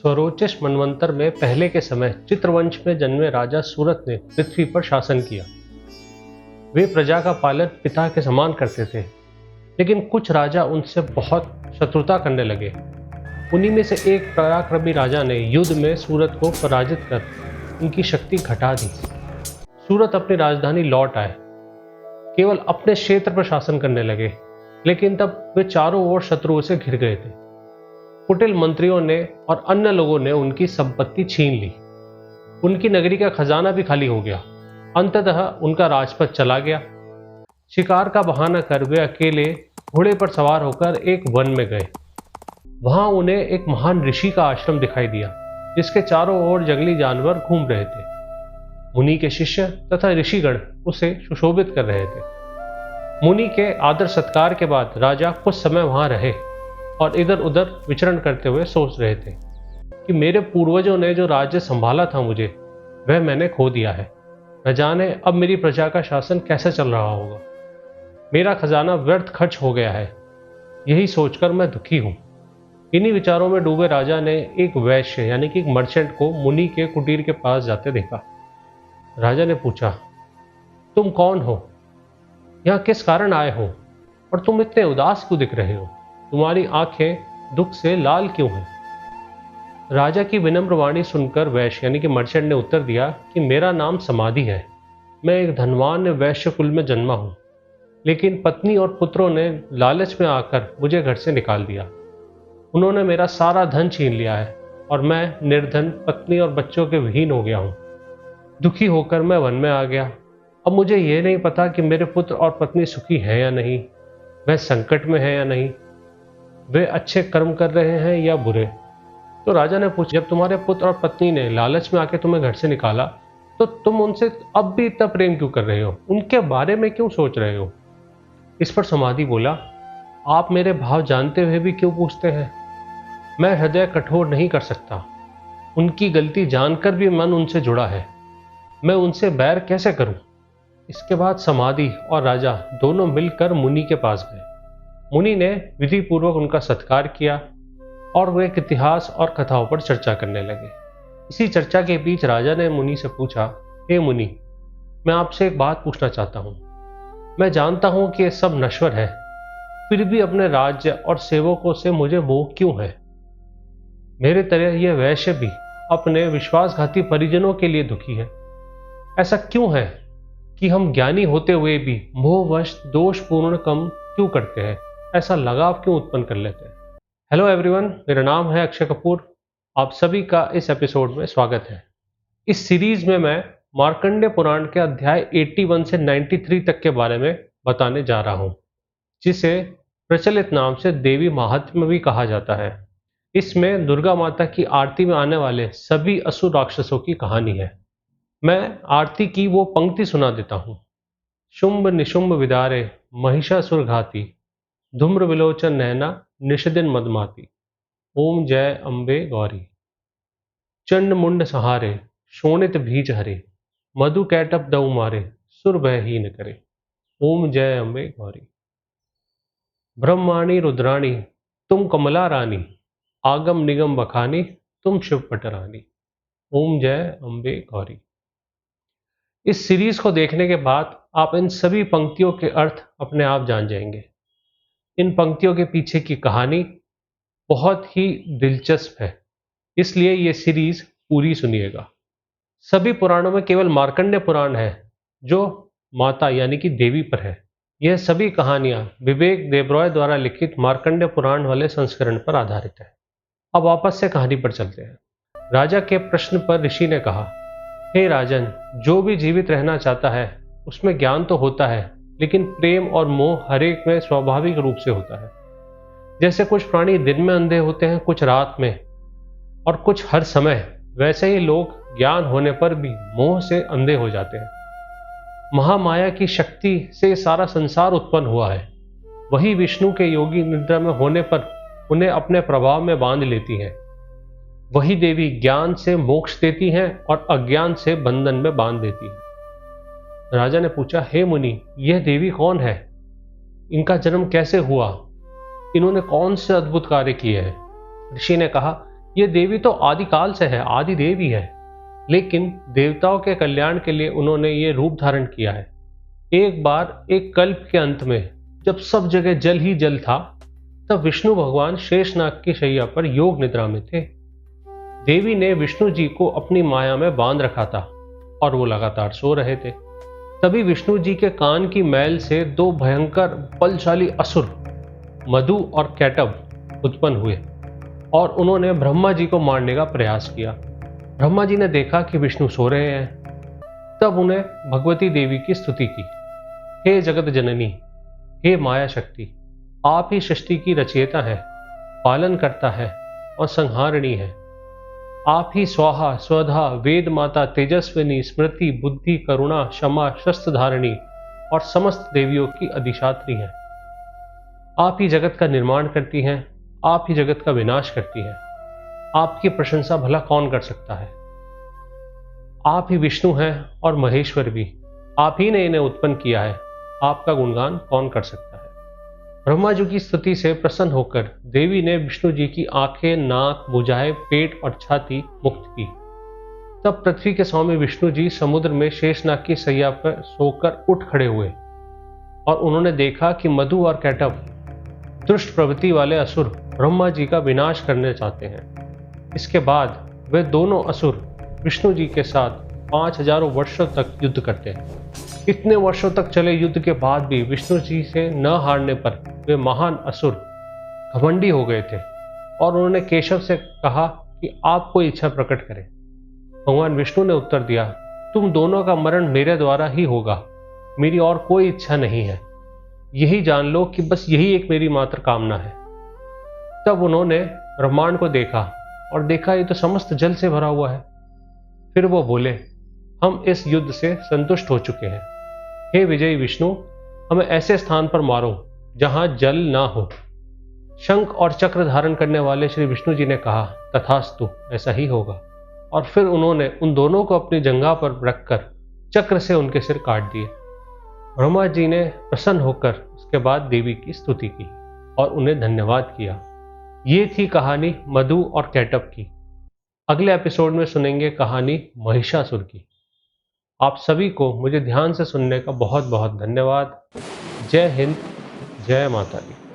स्वरोचिष मनवंतर में पहले के समय चित्रवंश में जन्मे राजा सूरत ने पृथ्वी पर शासन किया। वे प्रजा का पालन पिता के समान करते थे, लेकिन कुछ राजा उनसे बहुत शत्रुता करने लगे। उन्हीं में से एक पराक्रमी राजा ने युद्ध में सूरत को पराजित कर उनकी शक्ति घटा दी। सूरत अपनी राजधानी लौट आए, केवल अपने क्षेत्र पर शासन करने लगे, लेकिन तब वे चारों ओर शत्रुओं से घिर गए थे। कुटिल मंत्रियों ने और अन्य लोगों ने उनकी संपत्ति छीन ली। उनकी नगरी का खजाना भी खाली हो गया। अंततः उनका राजपद चला गया। शिकार का बहाना कर वे अकेले घोड़े पर सवार होकर एक वन में गए। वहां उन्हें एक महान ऋषि का आश्रम दिखाई दिया, जिसके चारों ओर जंगली जानवर घूम रहे थे। मुनि के शिष्य तथा ऋषिगण उसे सुशोभित कर रहे थे। मुनि के आदर सत्कार के बाद राजा कुछ समय वहां रहे और इधर उधर विचरण करते हुए सोच रहे थे कि मेरे पूर्वजों ने जो राज्य संभाला था मुझे, वह मैंने खो दिया है। न जाने अब मेरी प्रजा का शासन कैसे चल रहा होगा। मेरा खजाना व्यर्थ खर्च हो गया है, यही सोचकर मैं दुखी हूं। इन्हीं विचारों में डूबे राजा ने एक वैश्य यानी कि एक मर्चेंट को मुनि के कुटीर के पास जाते देखा। राजा ने पूछा, तुम कौन हो? यहाँ किस कारण आए हो? और तुम इतने उदास क्यों दिख रहे हो? तुम्हारी आंखें दुख से लाल क्यों हैं? राजा की विनम्र वाणी सुनकर वैश्य यानी कि मर्चेंट ने उत्तर दिया कि मेरा नाम समाधि है। मैं एक धनवान वैश्य कुल में जन्मा हूं, लेकिन पत्नी और पुत्रों ने लालच में आकर मुझे घर से निकाल दिया। उन्होंने मेरा सारा धन छीन लिया है और मैं निर्धन, पत्नी और बच्चों के विहीन हो गया हूं। दुखी होकर मैं वन में आ गया। अब मुझे यह नहीं पता कि मेरे पुत्र और पत्नी सुखी हैं या नहीं, वह संकट में है या नहीं, वे अच्छे कर्म कर रहे हैं या बुरे। तो राजा ने पूछा, जब तुम्हारे पुत्र और पत्नी ने लालच में आके तुम्हें घर से निकाला, तो तुम उनसे अब भी इतना प्रेम क्यों कर रहे हो? उनके बारे में क्यों सोच रहे हो? इस पर समाधि बोला, आप मेरे भाव जानते हुए भी क्यों पूछते हैं? मैं हृदय कठोर नहीं कर सकता। उनकी गलती जानकर भी मन उनसे जुड़ा है। मैं उनसे बैर कैसे करूं? इसके बाद समाधि और राजा दोनों मिलकर मुनि के पास गए। मुनि ने विधि पूर्वक उनका सत्कार किया और वे एक इतिहास और कथाओं पर चर्चा करने लगे। इसी चर्चा के बीच राजा ने मुनि से पूछा, हे मुनि, मैं आपसे एक बात पूछना चाहता हूं। मैं जानता हूं कि ये सब नश्वर है, फिर भी अपने राज्य और सेवकों से मुझे मोह क्यों है? मेरे तरह यह वैश्य भी अपने विश्वासघाती परिजनों के लिए दुखी है। ऐसा क्यों है कि हम ज्ञानी होते हुए भी मोहवश दोषपूर्ण कर्म क्यों करते हैं? ऐसा लगाव क्यों उत्पन्न कर लेते हैं? हेलो एवरीवन, मेरा नाम है अक्षय कपूर। आप सभी का इस एपिसोड में स्वागत है। इस सीरीज में मैं मार्कंडेय पुराण के अध्याय 81 से 93 तक के बारे में बताने जा रहा हूं, जिसे प्रचलित नाम से देवी महात्म्य भी कहा जाता है। इसमें दुर्गा माता की आरती में आने वाले सभी असुर राक्षसों की कहानी है। मैं आरती की वो पंक्ति सुना देता हूं। शुंभ निशुंभ विदारे महिषासुर घाती, धूम्र विलोचन नैना निषदिन मदमाती। ओम जय अम्बे गौरी। चंड मुंड सहारे, शोणित भीज हरे, मधु कैटप दऊ मारे, सुर भयहीन करे। ओम जय अम्बे गौरी। ब्रह्माणी रुद्राणी तुम कमला रानी, आगम निगम बखानी तुम शिव पटरानी। ओम जय अम्बे गौरी। इस सीरीज को देखने के बाद आप इन सभी पंक्तियों के अर्थ अपने आप जान जाएंगे। इन पंक्तियों के पीछे की कहानी बहुत ही दिलचस्प है, इसलिए ये सीरीज पूरी सुनिएगा। सभी पुराणों में केवल मार्कंडेय पुराण है जो माता यानी कि देवी पर है। यह सभी कहानियां विवेक देबरॉय द्वारा लिखित मार्कंडेय पुराण वाले संस्करण पर आधारित है। अब वापस से कहानी पर चलते हैं। राजा के प्रश्न पर ऋषि ने कहा, हे राजन, जो भी जीवित रहना चाहता है उसमें ज्ञान तो होता है, लेकिन प्रेम और मोह हर एक में स्वाभाविक रूप से होता है। जैसे कुछ प्राणी दिन में अंधे होते हैं, कुछ रात में और कुछ हर समय, वैसे ही लोग ज्ञान होने पर भी मोह से अंधे हो जाते हैं। महामाया की शक्ति से सारा संसार उत्पन्न हुआ है। वही विष्णु के योगी निद्रा में होने पर उन्हें अपने प्रभाव में बांध लेती हैं। वही देवी ज्ञान से मोक्ष देती हैं और अज्ञान से बंधन में बांध देती है। राजा ने पूछा, हे मुनि, यह देवी कौन है? इनका जन्म कैसे हुआ? इन्होंने कौन से अद्भुत कार्य किए हैं? ऋषि ने कहा, ये देवी तो आदिकाल से है, आदि देवी है, लेकिन देवताओं के कल्याण के लिए उन्होंने ये रूप धारण किया है। एक बार एक कल्प के अंत में जब सब जगह जल ही जल था, तब विष्णु भगवान शेषनाग की शैया पर योग निद्रा में थे। देवी ने विष्णु जी को अपनी माया में बांध रखा था और वो लगातार सो रहे थे। तभी विष्णु जी के कान की मैल से दो भयंकर बलशाली असुर मधु और कैटभ उत्पन्न हुए और उन्होंने ब्रह्मा जी को मारने का प्रयास किया। ब्रह्मा जी ने देखा कि विष्णु सो रहे हैं, तब उन्हें भगवती देवी की स्तुति की। हे जगत जननी, हे माया शक्ति, आप ही सृष्टि की रचयिता है, पालन करता है और संहारणी है। आप ही स्वाहा स्वधा वेद माता तेजस्विनी स्मृति बुद्धि करुणा क्षमा शस्त्र धारिणी और समस्त देवियों की अधिष्ठात्री हैं। आप ही जगत का निर्माण करती हैं, आप ही जगत का विनाश करती हैं। आपकी प्रशंसा भला कौन कर सकता है। आप ही विष्णु हैं और महेश्वर भी, आप ही ने इन्हें उत्पन्न किया है, आपका गुणगान कौन कर सकता है। ब्रह्मा जी की स्तुति से प्रसन्न होकर देवी ने विष्णु जी की आंखें, नाक, भुजाएं, पेट और छाती मुक्त की। तब पृथ्वी के स्वामी विष्णु जी समुद्र में शेषनाग की सैया पर सोकर उठ खड़े हुए और उन्होंने देखा कि मधु और कैटभ दुष्ट प्रवृत्ति वाले असुर ब्रह्मा जी का विनाश करने चाहते हैं। इसके बाद वे दोनों असुर विष्णु जी के साथ 5000 वर्षों तक युद्ध करते हैं। इतने वर्षों तक चले युद्ध के बाद भी विष्णु जी से न हारने पर वे महान असुर घमंडी हो गए थे और उन्होंने केशव से कहा कि आप कोई इच्छा प्रकट करें। भगवान विष्णु ने उत्तर दिया, तुम दोनों का मरण मेरे द्वारा ही होगा, मेरी और कोई इच्छा नहीं है। यही जान लो कि बस यही एक मेरी मात्र कामना है। तब उन्होंने ब्रह्मांड को देखा और देखा ये तो समस्त जल से भरा हुआ है। फिर वो बोले, हम इस युद्ध से संतुष्ट हो चुके हैं। हे विजयी विष्णु, हमें ऐसे स्थान पर मारो जहां जल ना हो। शंख और चक्र धारण करने वाले श्री विष्णु जी ने कहा, तथास्तु, ऐसा ही होगा। और फिर उन्होंने उन दोनों को अपनी जंघा पर रखकर चक्र से उनके सिर काट दिए। ब्रह्मा जी ने प्रसन्न होकर उसके बाद देवी की स्तुति की और उन्हें धन्यवाद किया। ये थी कहानी मधु और कैटभ की। अगले एपिसोड में सुनेंगे कहानी महिषासुर की। आप सभी को मुझे ध्यान से सुनने का बहुत बहुत धन्यवाद। जय हिंद, जय माता दी।